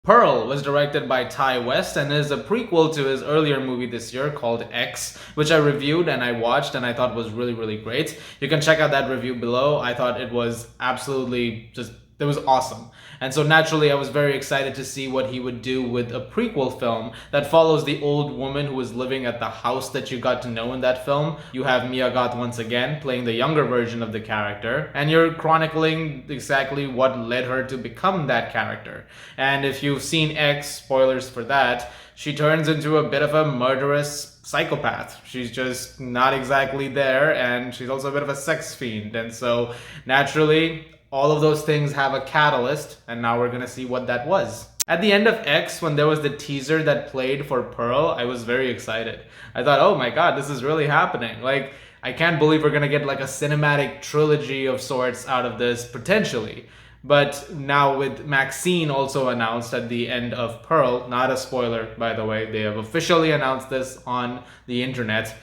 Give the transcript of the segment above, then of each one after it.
Pearl was directed by Ty West and is a prequel to his earlier movie this year called X, which I reviewed and I watched and I thought was really, really great. You can check out that review below. I thought it was absolutely it was awesome. And so naturally, I was very excited to see what he would do with a prequel film that follows the old woman who was living at the house that you got to know in that film. You have Mia Goth once again playing the younger version of the character, and you're chronicling exactly what led her to become that character. And if you've seen X, spoilers for that, she turns into a bit of a murderous psychopath. She's just not exactly there, and she's also a bit of a sex fiend. And so naturally, all of those things have a catalyst, and now we're gonna see what that was. At the end of X, when there was the teaser that played for Pearl, I was very excited. I thought, oh my god, this is really happening. Like, I can't believe we're gonna get like a cinematic trilogy of sorts out of this, potentially. But now with Maxine also announced at the end of Pearl, not a spoiler by the way, they have officially announced this on the internet.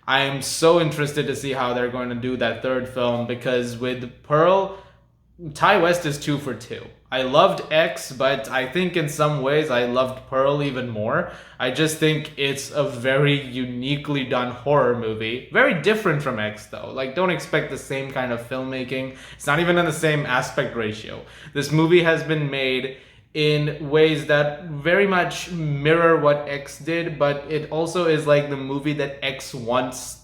I am so interested to see how they're going to do that third film, because with Pearl, Ty West is 2 for 2. I loved X, but I think in some ways I loved Pearl even more. I just think it's a very uniquely done horror movie. Very different from X though. Like, don't expect the same kind of filmmaking. It's not even in the same aspect ratio. This movie has been made in ways that very much mirror what X did, but it also is like the movie that X wants,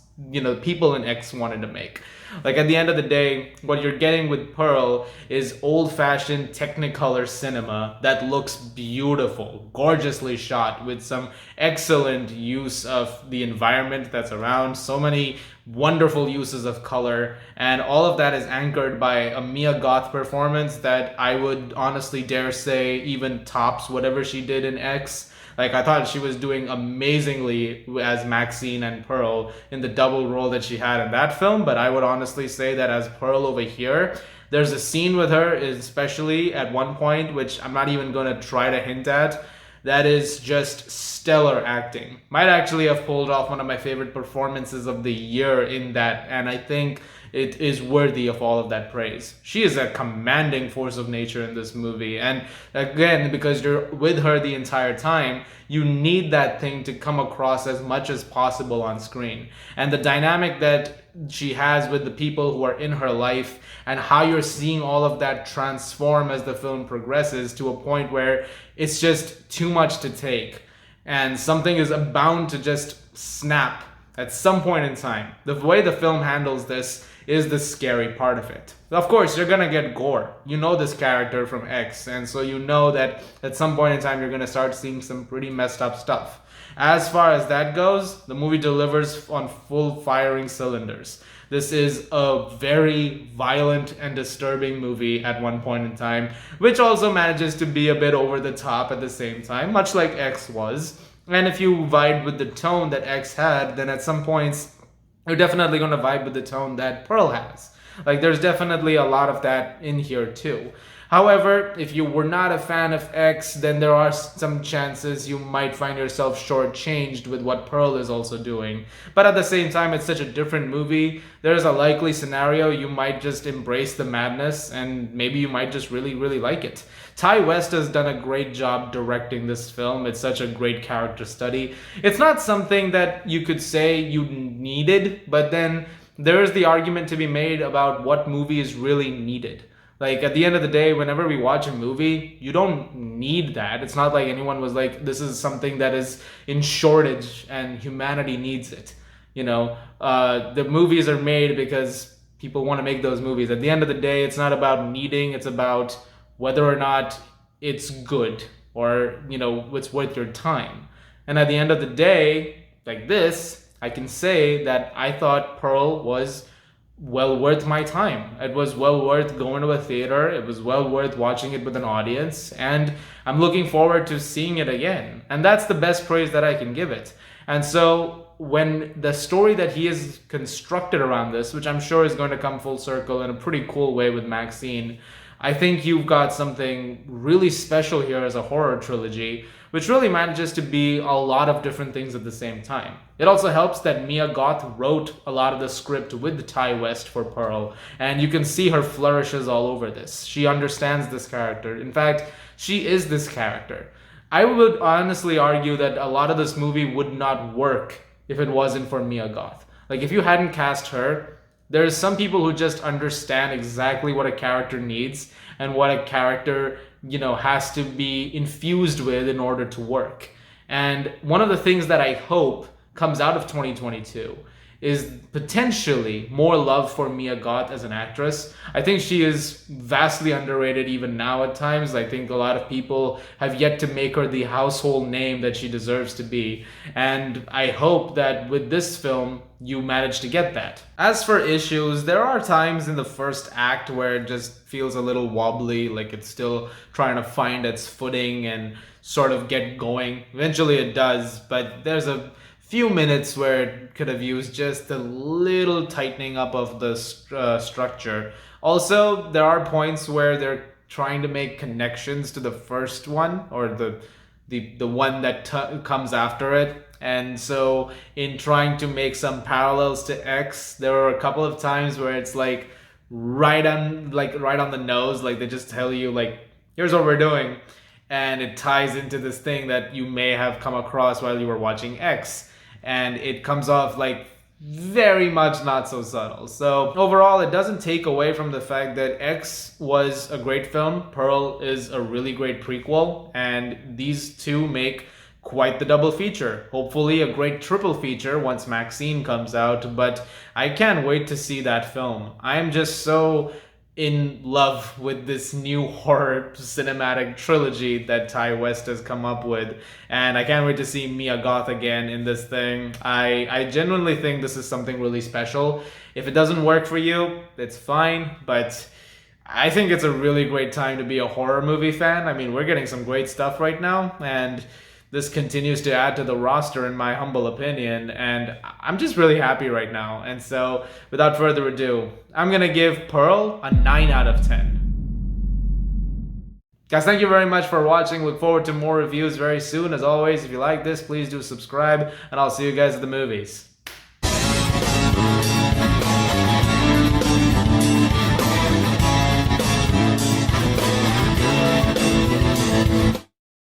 people in X wanted to make. Like, at the end of the day, what you're getting with Pearl is old-fashioned Technicolor cinema that looks beautiful, gorgeously shot, with some excellent use of the environment that's around, so many wonderful uses of color, and all of that is anchored by a Mia Goth performance that I would honestly dare say even tops whatever she did in X. Like, I thought she was doing amazingly as Maxine and Pearl in the double role that she had in that film, but I would honestly say that as Pearl over here, there's a scene with her, especially at one point, which I'm not even going to try to hint at, that is just stellar acting. Might actually have pulled off one of my favorite performances of the year in that, and I think it is worthy of all of that praise. She is a commanding force of nature in this movie, and again, because you're with her the entire time, you need that thing to come across as much as possible on screen. And the dynamic that she has with the people who are in her life, and how you're seeing all of that transform as the film progresses to a point where it's just too much to take, and something is bound to just snap at some point in time. The way the film handles this is the scary part of it. Of course, you're gonna get gore. You know this character from X, and so you know that at some point in time you're gonna start seeing some pretty messed up stuff. As far as that goes, the movie delivers on full firing cylinders. This is a very violent and disturbing movie at one point in time, which also manages to be a bit over the top at the same time, much like X was. And if you vibe with the tone that X had, then at some points you're definitely going to vibe with the tone that Pearl has. Like, there's definitely a lot of that in here too. However, if you were not a fan of X, then there are some chances you might find yourself shortchanged with what Pearl is also doing. But at the same time, it's such a different movie. There's a likely scenario you might just embrace the madness, and maybe you might just really, really like it. Ty West has done a great job directing this film. It's such a great character study. It's not something that you could say you needed, but then there is the argument to be made about what movie is really needed. Like, at the end of the day, whenever we watch a movie, you don't need that. It's not like anyone was like, this is something that is in shortage and humanity needs it. The movies are made because people want to make those movies. At the end of the day, it's not about needing, it's about whether or not it's good or, it's worth your time. And at the end of the day, like this, I can say that I thought Pearl was well worth my time. It was well worth going to a theater. It was well worth watching it with an audience. And I'm looking forward to seeing it again. And that's the best praise that I can give it. And so when the story that he has constructed around this, which I'm sure is going to come full circle in a pretty cool way with Maxine, I think you've got something really special here as a horror trilogy, which really manages to be a lot of different things at the same time. It also helps that Mia Goth wrote a lot of the script with Ty West for Pearl, and you can see her flourishes all over this. She understands this character. In fact, she is this character. I would honestly argue that a lot of this movie would not work if it wasn't for Mia Goth. Like, if you hadn't cast her, there's some people who just understand exactly what a character needs and what a character, has to be infused with in order to work. And one of the things that I hope comes out of 2022 is potentially more love for Mia Goth as an actress. I think she is vastly underrated even now at times. I think a lot of people have yet to make her the household name that she deserves to be. And I hope that with this film, you manage to get that. As for issues, there are times in the first act where it just feels a little wobbly, like it's still trying to find its footing and sort of get going. Eventually it does, but there's a few minutes where it could have used just a little tightening up of the structure. Also, there are points where they're trying to make connections to the first one, or the one that comes after it. And so in trying to make some parallels to X, there were a couple of times where it's like right on the nose, like they just tell you like, here's what we're doing, and it ties into this thing that you may have come across while you were watching X, and it comes off like very much not so subtle. So overall, it doesn't take away from the fact that X was a great film. Pearl is a really great prequel, and these two make quite the double feature. Hopefully a great triple feature once Maxine comes out, but I can't wait to see that film. I am just so in love with this new horror cinematic trilogy that Ty West has come up with, and I can't wait to see Mia Goth again in this thing. I genuinely think this is something really special. If it doesn't work for you, it's fine, but I think it's a really great time to be a horror movie fan. I mean, we're getting some great stuff right now, and this continues to add to the roster in my humble opinion, and I'm just really happy right now. And so, without further ado, I'm gonna give Pearl a 9 out of 10. Guys, thank you very much for watching. Look forward to more reviews very soon. As always, if you like this, please do subscribe, and I'll see you guys at the movies.